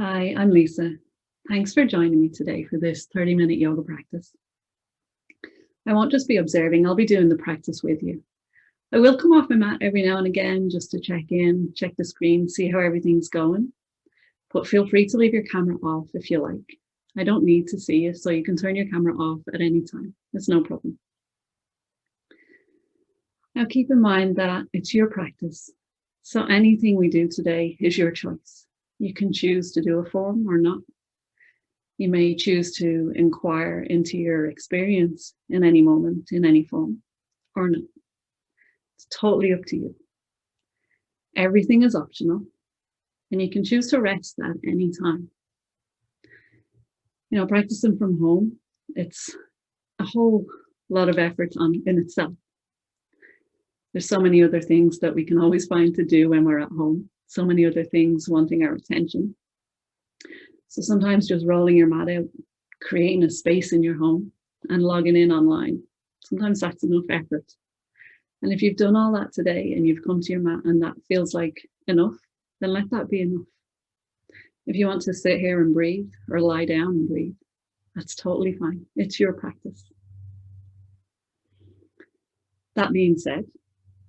Hi, I'm Lisa. Thanks for joining me today for this 30-minute yoga practice. I won't just be observing, I'll be doing the practice with you. I will come off my mat every now and again just to check in, check the screen, see how everything's going. But feel free to leave your camera off if you like. I don't need to see you, so you can turn your camera off at any time. It's no problem. Now keep in mind that it's your practice. So anything we do today is your choice. You can choose to do a form or not. You may choose to inquire into your experience in any moment, in any form, or not. It's totally up to you. Everything is optional, and you can choose to rest at any time. Practicing from home, it's a whole lot of effort in itself. There's so many other things that we can always find to do when we're at home, so many other things wanting our attention. So sometimes just rolling your mat out, creating a space in your home and logging in online, sometimes that's enough effort. And if you've done all that today and you've come to your mat and that feels like enough, then let that be enough. If you want to sit here and breathe or lie down and breathe, that's totally fine. It's your practice. That being said,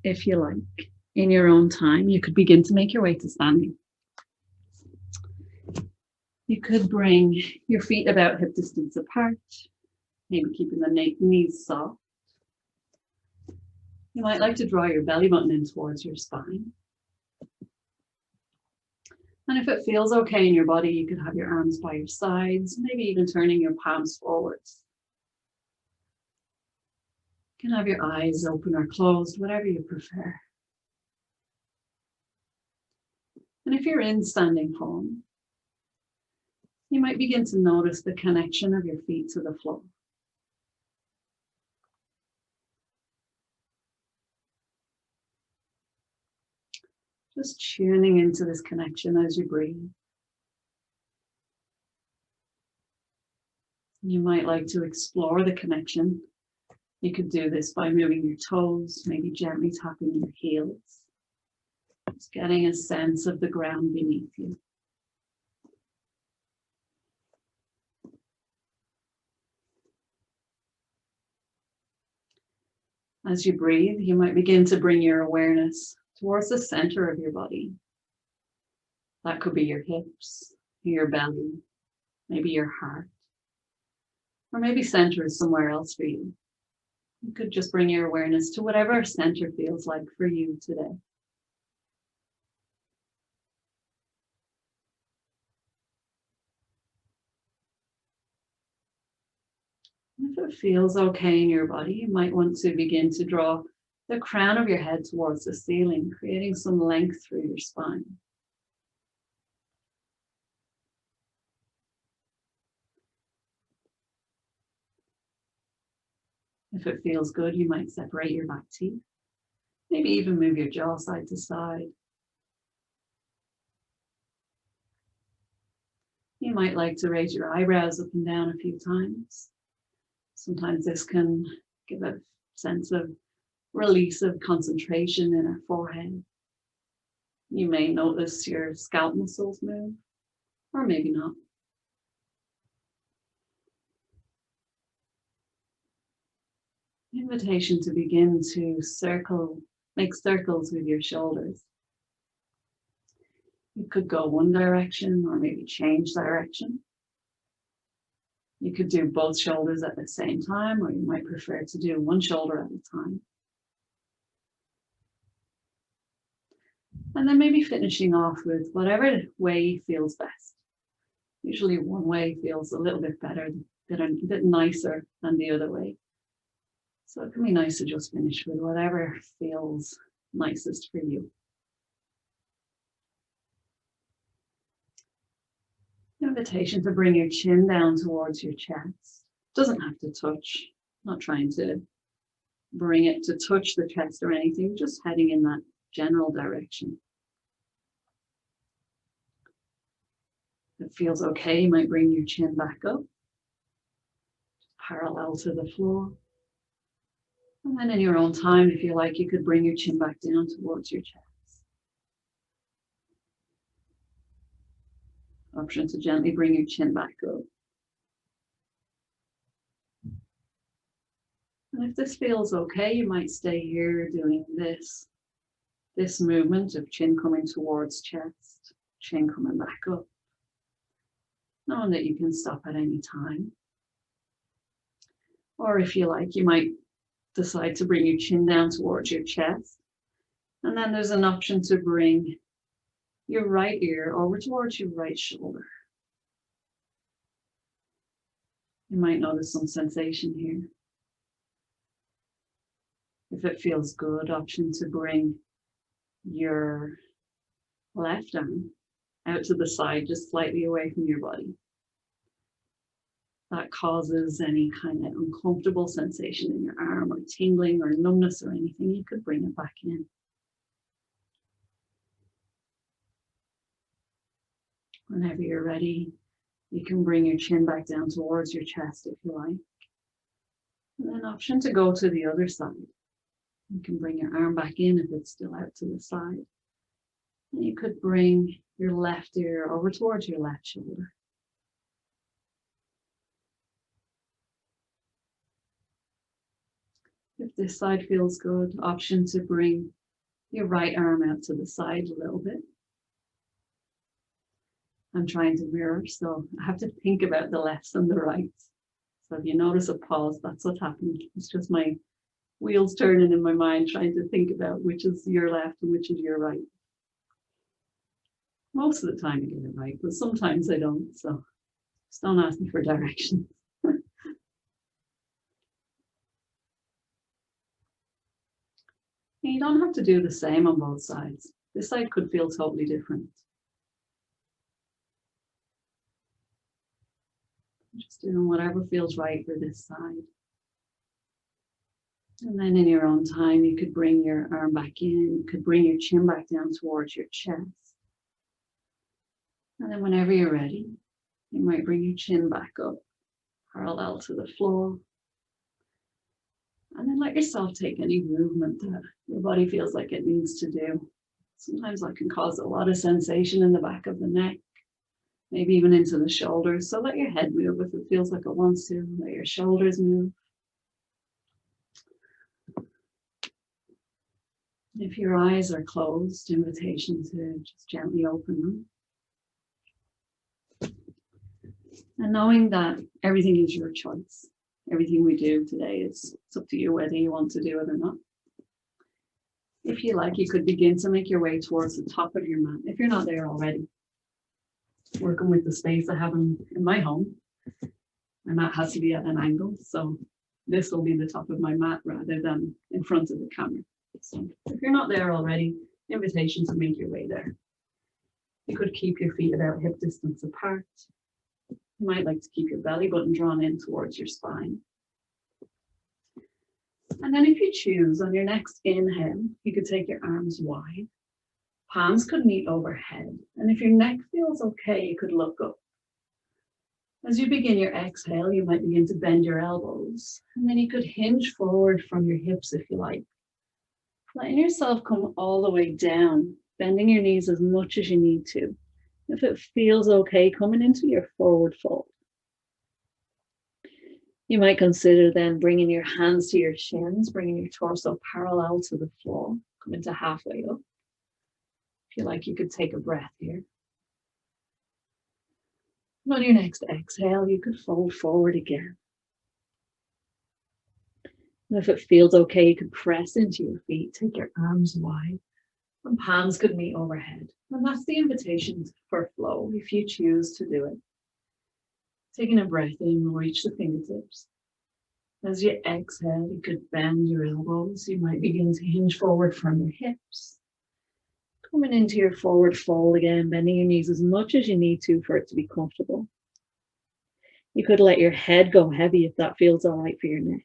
if you like, in your own time, you could begin to make your way to standing. You could bring your feet about hip distance apart, maybe keeping the knees soft. You might like to draw your belly button in towards your spine. And if it feels okay in your body, you could have your arms by your sides, maybe even turning your palms forwards. You can have your eyes open or closed, whatever you prefer. And if you're in standing form, you might begin to notice the connection of your feet to the floor. Just tuning into this connection as you breathe. You might like to explore the connection. You could do this by moving your toes, maybe gently tapping your heels. Just getting a sense of the ground beneath you. As you breathe, you might begin to bring your awareness towards the center of your body. That could be your hips, your belly, maybe your heart, or maybe center is somewhere else for you. You could just bring your awareness to whatever center feels like for you today. If it feels okay in your body, you might want to begin to draw the crown of your head towards the ceiling, creating some length through your spine. If it feels good, you might separate your back teeth, maybe even move your jaw side to side. You might like to raise your eyebrows up and down a few times. Sometimes this can give a sense of release of concentration in our forehead. You may notice your scalp muscles move, or maybe not. Invitation to begin to make circles with your shoulders. You could go one direction or maybe change direction. You could do both shoulders at the same time, or you might prefer to do one shoulder at a time. And then maybe finishing off with whatever way feels best. Usually one way feels a little bit better, a bit nicer than the other way. So it can be nice to just finish with whatever feels nicest for you. Invitation to bring your chin down towards your chest. Doesn't have to touch. Not trying to bring it to touch the chest or anything, just heading in that general direction. If it feels okay, you might bring your chin back up, parallel to the floor. And then in your own time, if you like, you could bring your chin back down towards your chest. Option to gently bring your chin back up. And if this feels okay, you might stay here doing this movement of chin coming towards chest, chin coming back up, knowing that you can stop at any time. Or if you like, you might decide to bring your chin down towards your chest. And then there's an option to bring your right ear over towards your right shoulder. You might notice some sensation here. If it feels good, option to bring your left arm out to the side, just slightly away from your body. That causes any kind of uncomfortable sensation in your arm or tingling or numbness or anything, you could bring it back in. Whenever you're ready, you can bring your chin back down towards your chest if you like. And then option to go to the other side. You can bring your arm back in if it's still out to the side. And you could bring your left ear over towards your left shoulder. If this side feels good, option to bring your right arm out to the side a little bit. I'm trying to mirror, so I have to think about the lefts and the rights. So if you notice a pause, that's what happened. It's just my wheels turning in my mind, trying to think about which is your left and which is your right. Most of the time I get it right, but sometimes I don't, so just don't ask me for directions. You don't have to do the same on both sides. This side could feel totally different. Just doing whatever feels right for this side. And then in your own time, you could bring your arm back in, you could bring your chin back down towards your chest. And then whenever you're ready, you might bring your chin back up, parallel to the floor. And then let yourself take any movement that your body feels like it needs to do. Sometimes that can cause a lot of sensation in the back of the neck, maybe even into the shoulders. So let your head move if it feels like it wants to. Let your shoulders move. If your eyes are closed, invitation to just gently open them. And knowing that everything is your choice. Everything we do today it's up to you whether you want to do it or not. If you like, you could begin to make your way towards the top of your mat, if you're not there already. Working with the space I have in my home, my mat has to be at an angle, so this will be the top of my mat rather than in front of the camera. So if you're not there already, invitation to make your way there. You could keep your feet about hip distance apart. You might like to keep your belly button drawn in towards your spine. And then if you choose, on your next inhale, you could take your arms wide. Palms could meet overhead. And if your neck feels okay, you could look up. As you begin your exhale, you might begin to bend your elbows. And then you could hinge forward from your hips if you like. Letting yourself come all the way down, bending your knees as much as you need to. If it feels okay, coming into your forward fold. You might consider then bringing your hands to your shins, bringing your torso parallel to the floor, coming to halfway up. If you like, you could take a breath here. And on your next exhale, you could fold forward again. And if it feels okay, you could press into your feet, take your arms wide, and palms could meet overhead. And that's the invitation for flow, if you choose to do it. Taking a breath in, we'll reach the fingertips. As you exhale, you could bend your elbows. You might begin to hinge forward from your hips. Coming into your forward fold again, bending your knees as much as you need to for it to be comfortable. You could let your head go heavy if that feels all right for your neck.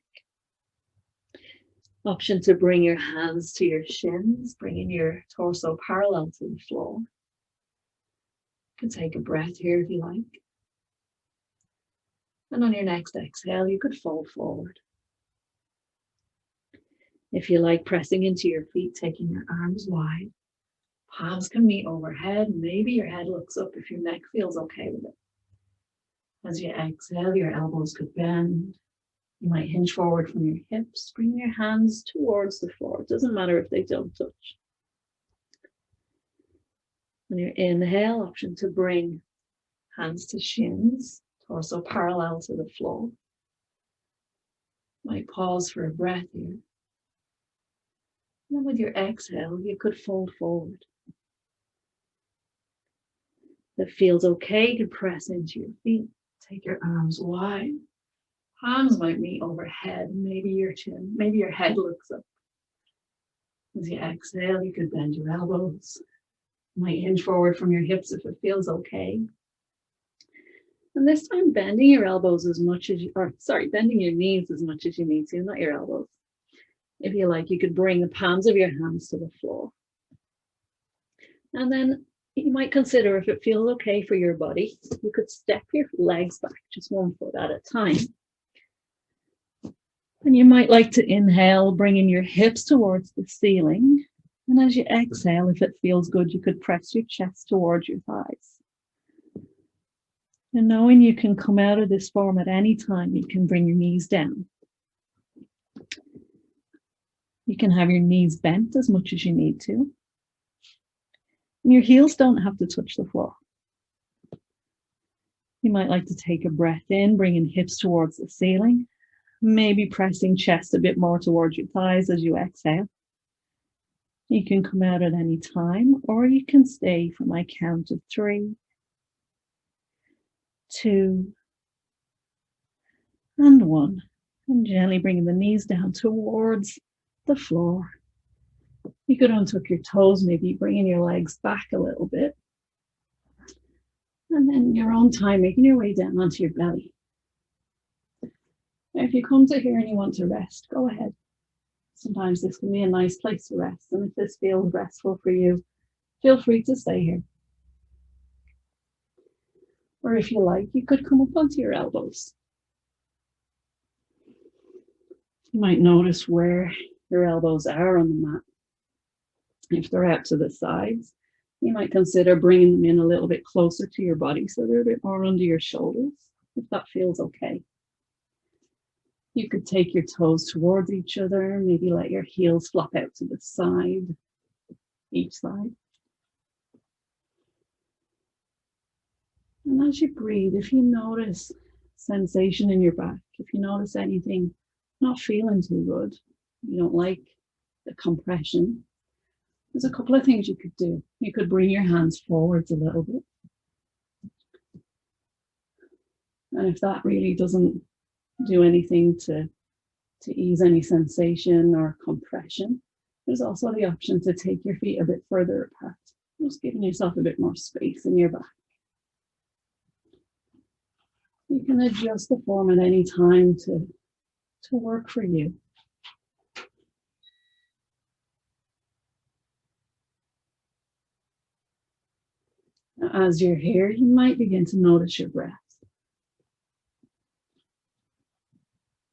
Option to bring your hands to your shins, bringing your torso parallel to the floor. You could take a breath here if you like. And on your next exhale, you could fold forward. If you like, pressing into your feet, taking your arms wide, Palms can meet overhead. Maybe your head looks up if your neck feels okay with it. As you exhale, your elbows could bend. You might hinge forward from your hips, bring your hands towards the floor. It doesn't matter if they don't touch. On your inhale, option to bring hands to shins, torso parallel to the floor. Might pause for a breath here. And then with your exhale, you could fold forward. If it feels okay, you could press into your feet. Take your arms wide. Palms might meet overhead. Maybe your chin, maybe your head looks up. As you exhale, you could bend your elbows. You might hinge forward from your hips if it feels okay. And this time, bending your elbows as much as bending your knees as much as you need to, not your elbows. If you like, you could bring the palms of your hands to the floor. And then you might consider, if it feels okay for your body, you could step your legs back just 1 foot at a time. And you might like to inhale, bringing your hips towards the ceiling. And as you exhale, if it feels good, you could press your chest towards your thighs. And knowing you can come out of this form at any time, you can bring your knees down. You can have your knees bent as much as you need to. And your heels don't have to touch the floor. You might like to take a breath in, bringing hips towards the ceiling, maybe pressing chest a bit more towards your thighs as you exhale. You can come out at any time, or you can stay for my count of 3, 2, and 1. And gently bringing the knees down towards the floor. You could untuck your toes, maybe bringing your legs back a little bit. And then your own time, making your way down onto your belly. Now, if you come to here and you want to rest, go ahead. Sometimes this can be a nice place to rest. And if this feels restful for you, feel free to stay here. Or if you like, you could come up onto your elbows. You might notice where your elbows are on the mat. If they're out to the sides, you might consider bringing them in a little bit closer to your body so they're a bit more under your shoulders, if that feels okay. You could take your toes towards each other, maybe let your heels flop out to the side, each side. And as you breathe, if you notice sensation in your back, if you notice anything not feeling too good, you don't like the compression, there's a couple of things you could do. You could bring your hands forwards a little bit. And if that really doesn't do anything to ease any sensation or compression, there's also the option to take your feet a bit further apart, just giving yourself a bit more space in your back. You can adjust the form at any time to work for you. As you're here, you might begin to notice your breath.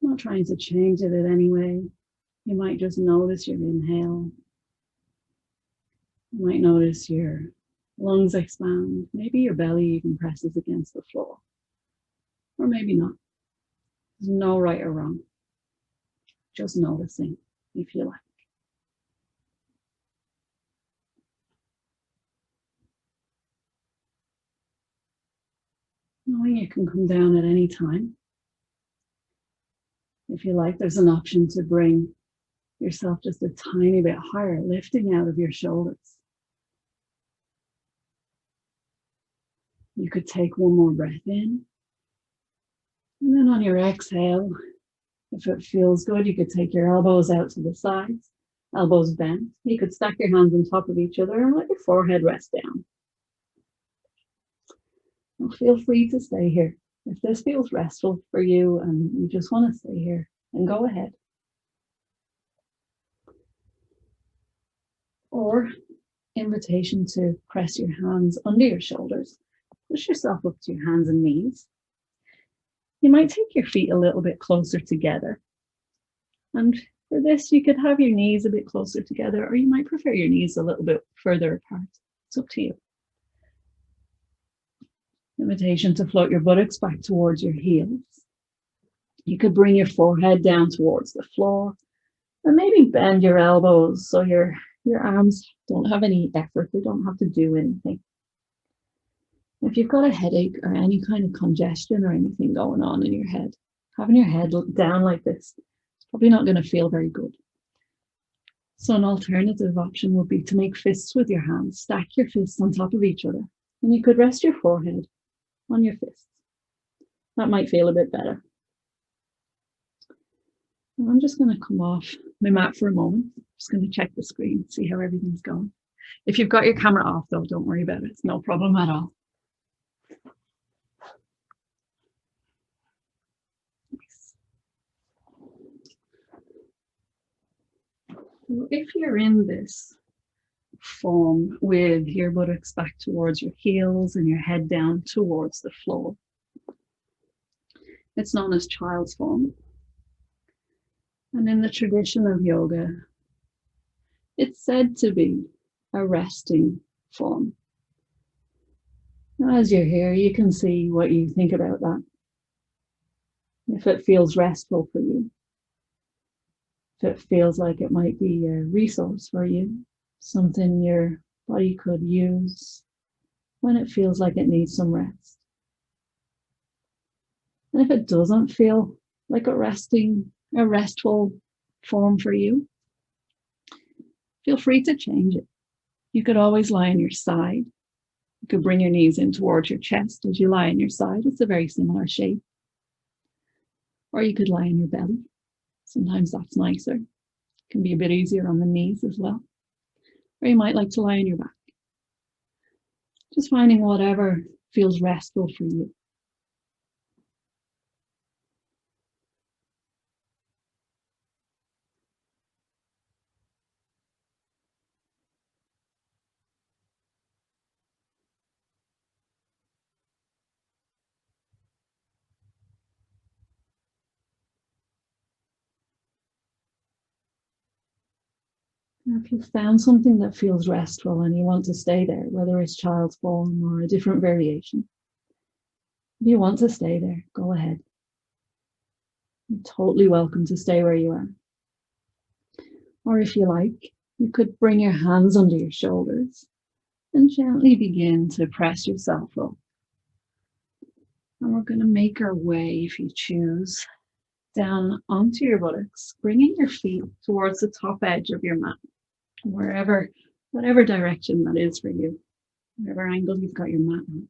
Not trying to change it in any way. You might just notice your inhale. You might notice your lungs expand. Maybe your belly even presses against the floor. Or maybe not. There's no right or wrong. Just noticing, if you like. Knowing you can come down at any time. If you like, there's an option to bring yourself just a tiny bit higher, lifting out of your shoulders. You could take one more breath in. And then on your exhale, if it feels good, you could take your elbows out to the sides, elbows bent. You could stack your hands on top of each other and let your forehead rest down. And feel free to stay here. If this feels restful for you and you just want to stay here, then go ahead. Or invitation to press your hands under your shoulders. Push yourself up to your hands and knees. You might take your feet a little bit closer together. And For this, you could have your knees a bit closer together, or you might prefer your knees a little bit further apart. It's up to you. Invitation to float your buttocks back towards your heels. You could bring your forehead down towards the floor, and maybe bend your elbows so your arms don't have any effort. They don't have to do anything. If you've got a headache or any kind of congestion or anything going on in your head, having your head down like this is probably not going to feel very good. So an alternative option would be to make fists with your hands. Stack your fists on top of each other, and you could rest your forehead on your fists. That might feel a bit better. And I'm just going to come off my mat for a moment. I'm just going to check the screen, see how everything's going. If you've got your camera off, though, don't worry about it. It's no problem at all. Nice. So if you're in this form with your buttocks back towards your heels and your head down towards the floor, it's known as child's form. And in the tradition of yoga, it's said to be a resting form. Now, as you're here, you can see what you think about that. If it feels restful for you, if it feels like it might be a resource for you, something your body could use when it feels like it needs some rest. And if it doesn't feel like a restful form for you, feel free to change it. You could always lie on your side. You could bring your knees in towards your chest as you lie on your side. It's a very similar shape. Or you could lie on your belly. Sometimes that's nicer. It can be a bit easier on the knees as well. Or you might like to lie on your back. Just finding whatever feels restful for you. Now, if you've found something that feels restful and you want to stay there, whether it's child's form or a different variation, if you want to stay there, go ahead. You're totally welcome to stay where you are. Or if you like, you could bring your hands under your shoulders and gently begin to press yourself up. And we're going to make our way, if you choose, down onto your buttocks, bringing your feet towards the top edge of your mat, whatever direction that is for you, whatever angle you've got your mat on.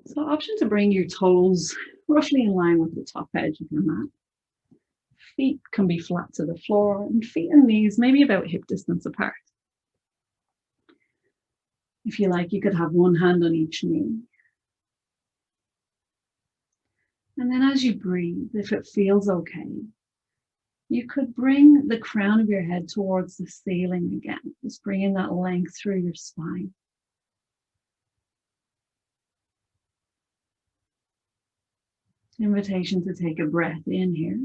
So option to bring your toes roughly in line with the top edge of your mat. Feet can be flat to the floor, and feet and knees maybe about hip distance apart. If you like, you could have one hand on each knee. And then as you breathe, if it feels okay, you could bring the crown of your head towards the ceiling again, just bringing that length through your spine. Invitation to take a breath in here.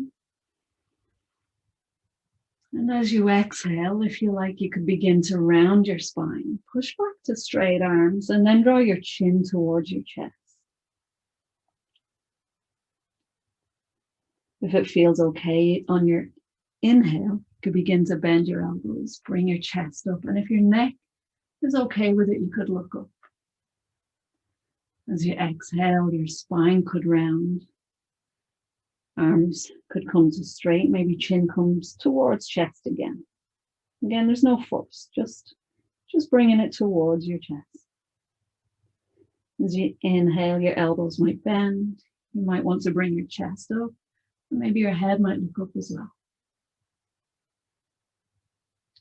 And as you exhale, if you like, you could begin to round your spine, push back to straight arms, and then draw your chin towards your chest. If it feels okay on your inhale, you could begin to bend your elbows, bring your chest up, and if your neck is okay with it, you could look up. As you exhale, your spine could round. Arms could come to straight, maybe chin comes towards chest again. Again, there's no force, just bringing it towards your chest. As you inhale, your elbows might bend. You might want to bring your chest up, and maybe your head might look up as well.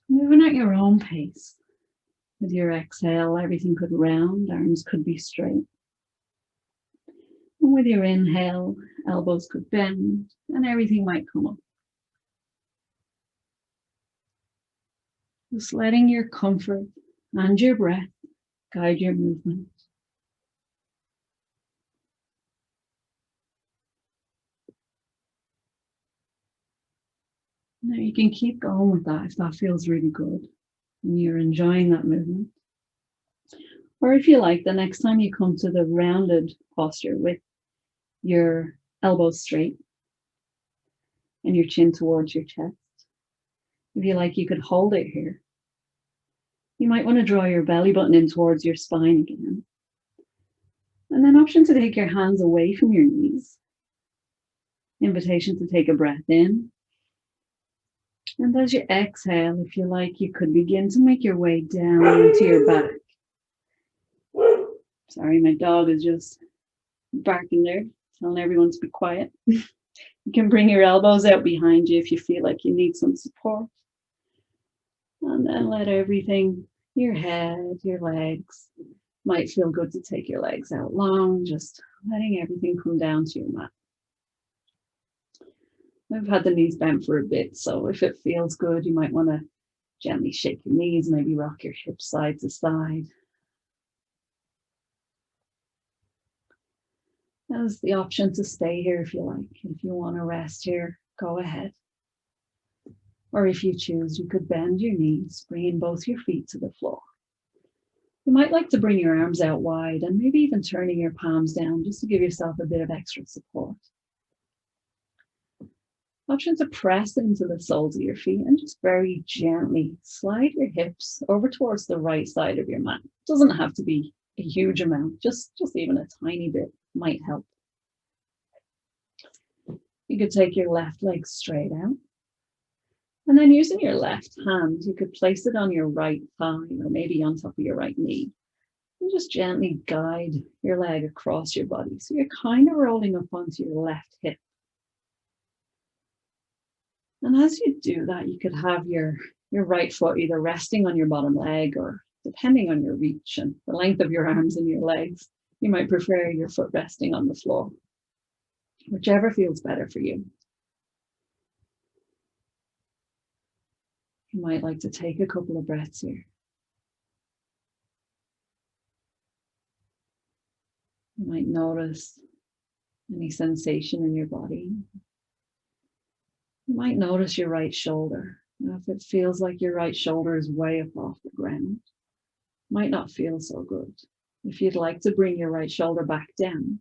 Moving at your own pace. With your exhale, everything could round, arms could be straight. And with your inhale, elbows could bend and everything might come up. Just letting your comfort and your breath guide your movement. Now you can keep going with that if that feels really good and you're enjoying that movement. Or if you like, the next time you come to the rounded posture with your elbows straight and your chin towards your chest, if you like, you could hold it here. You might want to draw your belly button in towards your spine again. And then option to take your hands away from your knees. Invitation to take a breath in. And as you exhale, if you like, you could begin to make your way down into your back. Sorry, my dog is just barking there, telling everyone to be quiet. You can bring your elbows out behind you if you feel like you need some support. And then let everything, your head, your legs, might feel good to take your legs out long, just letting everything come down to your mat. I've had the knees bent for a bit, so if it feels good, you might want to gently shake your knees, maybe rock your hips side to side. There's the option to stay here if you like. If you want to rest here, go ahead. Or if you choose, you could bend your knees, bringing both your feet to the floor. You might like to bring your arms out wide and maybe even turning your palms down just to give yourself a bit of extra support. Option to press into the soles of your feet and just very gently slide your hips over towards the right side of your mat. It doesn't have to be a huge amount, just even a tiny bit might help. You could take your left leg straight out. And then using your left hand, you could place it on your right thigh or maybe on top of your right knee. And just gently guide your leg across your body. So you're kind of rolling up onto your left hip. And as you do that, you could have your right foot either resting on your bottom leg or depending on your reach and the length of your arms and your legs, you might prefer your foot resting on the floor, whichever feels better for you. You might like to take a couple of breaths here. You might notice any sensation in your body. You might notice your right shoulder. Now, if it feels like your right shoulder is way up off the ground, it might not feel so good. If you'd like to bring your right shoulder back down,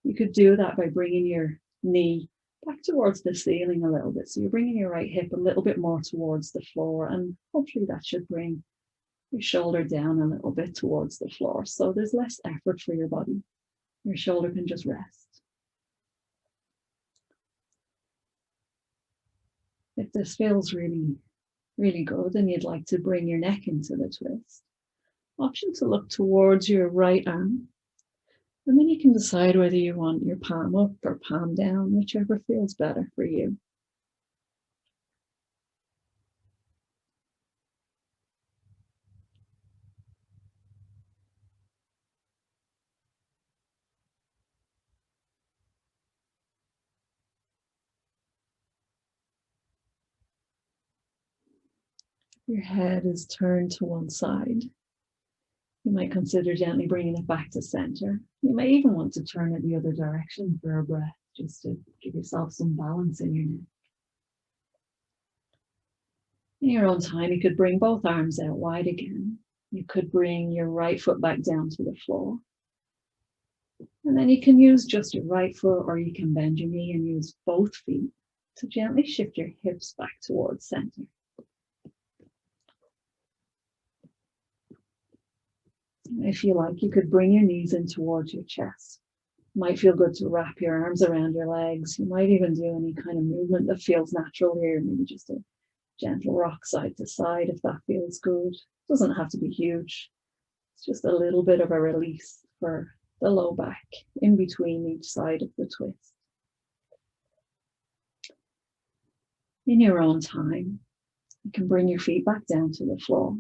you could do that by bringing your knee back towards the ceiling a little bit. So you're bringing your right hip a little bit more towards the floor, and hopefully that should bring your shoulder down a little bit towards the floor. So there's less effort for your body. Your shoulder can just rest. If this feels really, really good and you'd like to bring your neck into the twist, option to look towards your right arm. And then you can decide whether you want your palm up or palm down, whichever feels better for you. Your head is turned to one side. You might consider gently bringing it back to center. You may even want to turn it the other direction for a breath, just to give yourself some balance in your neck. In your own time, you could bring both arms out wide again. You could bring your right foot back down to the floor. And then you can use just your right foot, or you can bend your knee and use both feet to gently shift your hips back towards center. If you like, you could bring your knees in towards your chest. It might feel good to wrap your arms around your legs. You might even do any kind of movement that feels natural here, maybe just a gentle rock side to side if that feels good. It doesn't have to be huge. It's just a little bit of a release for the low back in between each side of the twist. In your own time, you can bring your feet back down to the floor.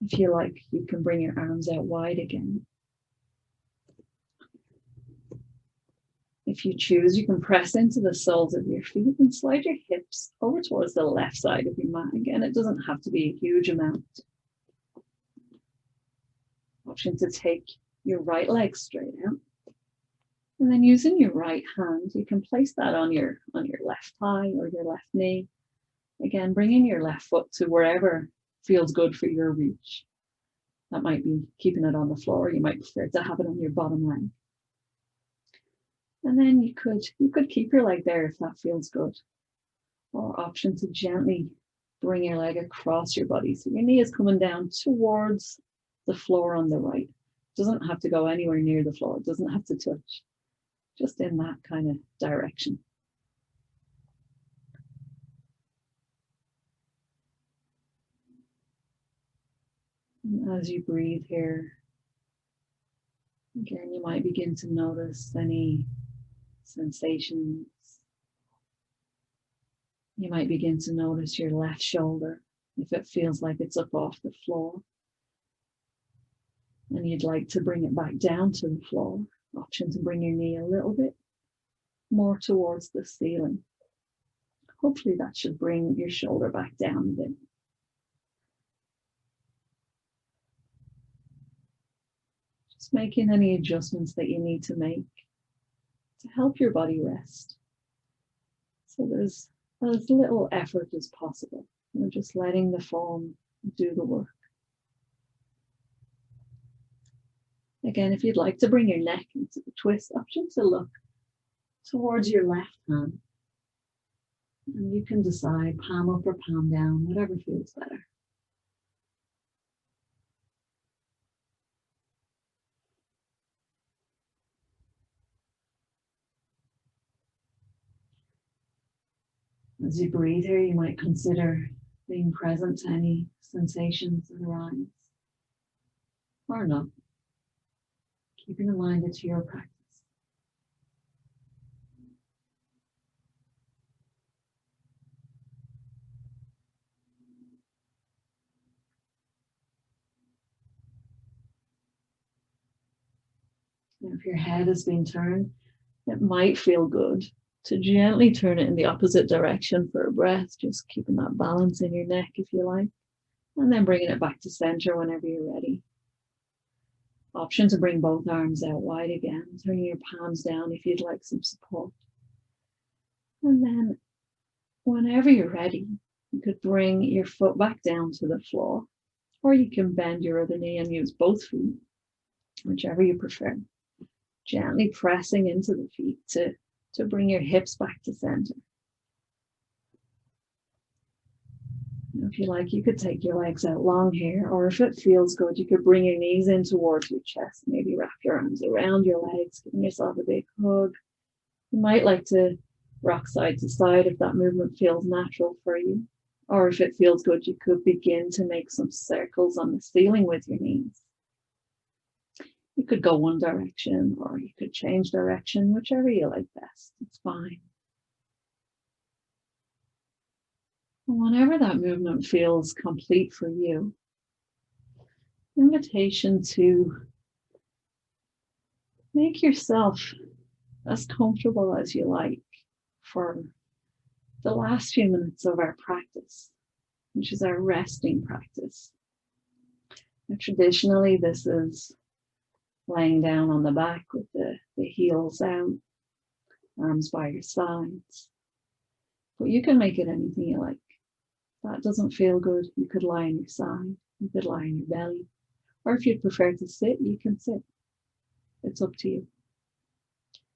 If you like, you can bring your arms out wide again. If you choose, you can press into the soles of your feet and slide your hips over towards the left side of your mat. Again, it doesn't have to be a huge amount. Option to take your right leg straight out. And then using your right hand, you can place that on your left thigh or your left knee. Again, bringing your left foot to wherever feels good for your reach. That might be keeping it on the floor. You might prefer to have it on your bottom leg. And then you could keep your leg there if that feels good. Or option to gently bring your leg across your body. So your knee is coming down towards the floor on the right. It doesn't have to go anywhere near the floor. It doesn't have to touch. Just in that kind of direction. And as you breathe here, again, you might begin to notice any sensations. You might begin to notice your left shoulder if it feels like it's up off the floor. And you'd like to bring it back down to the floor. Option to bring your knee a little bit more towards the ceiling. Hopefully that should bring your shoulder back down a bit. Just making any adjustments that you need to make to help your body rest. So there's as little effort as possible. You're just letting the form do the work. Again, if you'd like to bring your neck into the twist, option to look towards your left hand. And you can decide palm up or palm down, whatever feels better. As you breathe here, you might consider being present to any sensations that arise, or not, keeping in mind it's your practice. And if your head has been turned, it might feel good to gently turn it in the opposite direction for a breath, just keeping that balance in your neck if you like, and then bringing it back to center whenever you're ready. Option to bring both arms out wide again, turning your palms down if you'd like some support. And then whenever you're ready, you could bring your foot back down to the floor, or you can bend your other knee and use both feet, whichever you prefer. Gently pressing into the feet to bring your hips back to center. If you like, you could take your legs out long here, or if it feels good, you could bring your knees in towards your chest, maybe wrap your arms around your legs, giving yourself a big hug. You might like to rock side to side if that movement feels natural for you, or if it feels good, you could begin to make some circles on the ceiling with your knees. You could go one direction, or you could change direction, whichever you like best. It's fine. Whenever that movement feels complete for you, invitation to make yourself as comfortable as you like for the last few minutes of our practice, which is our resting practice. And traditionally, this is laying down on the back with the heels out, arms by your sides. But you can make it anything you like. If that doesn't feel good, you could lie on your side, you could lie on your belly, or if you'd prefer to sit, you can sit. It's up to you.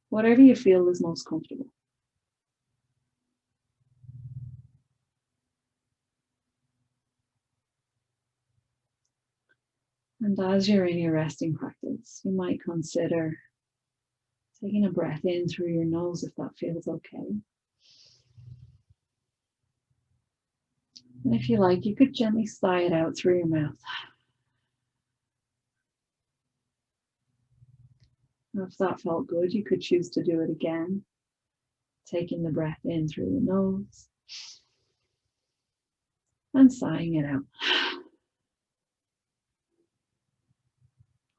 Whatever you feel is most comfortable. And as you're in your resting practice, you might consider taking a breath in through your nose if that feels okay. And if you like, you could gently sigh it out through your mouth. And if that felt good, you could choose to do it again, taking the breath in through the nose and sighing it out.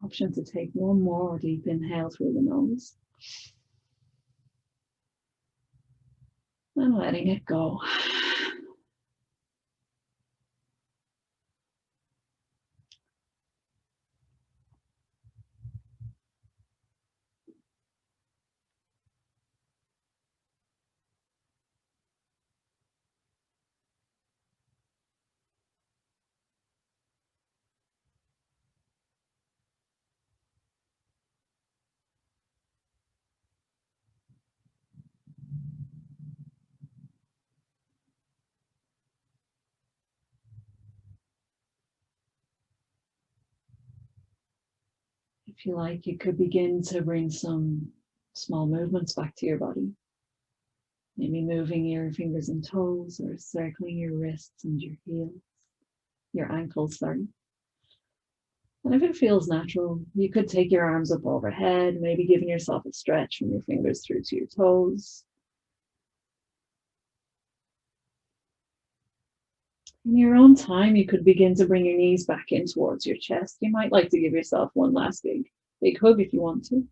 Option to take one more deep inhale through the nose and letting it go. If you like, you could begin to bring some small movements back to your body. Maybe moving your fingers and toes or circling your wrists and your heels, your ankles, sorry. And if it feels natural, you could take your arms up overhead, maybe giving yourself a stretch from your fingers through to your toes. In your own time, you could begin to bring your knees back in towards your chest. You might like to give yourself one last big hug if you want to.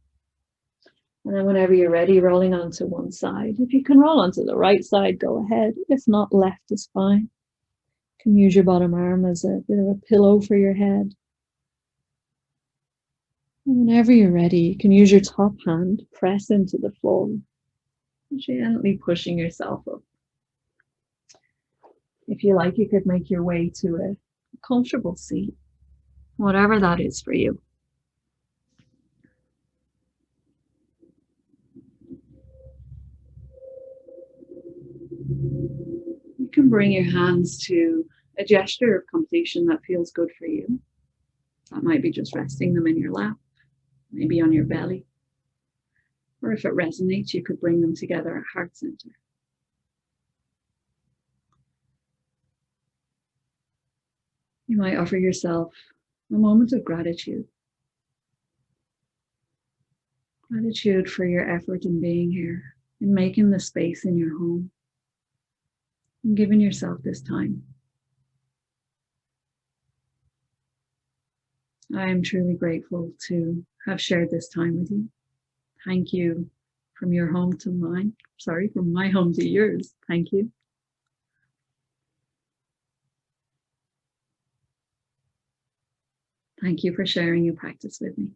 And then whenever you're ready, rolling onto one side. If you can roll onto the right side, go ahead. If not, left is fine. You can use your bottom arm as a bit of a pillow for your head. And whenever you're ready, you can use your top hand, press into the floor, gently pushing yourself up. If you like, you could make your way to a comfortable seat, whatever that is for you. You can bring your hands to a gesture of completion that feels good for you. That might be just resting them in your lap, maybe on your belly. Or if it resonates, you could bring them together at heart center. You might offer yourself a moment of gratitude. Gratitude for your effort in being here, in making the space in your home, and giving yourself this time. I am truly grateful to have shared this time with you. Thank you from your home to mine. Sorry, from my home to yours. Thank you. Thank you for sharing your practice with me.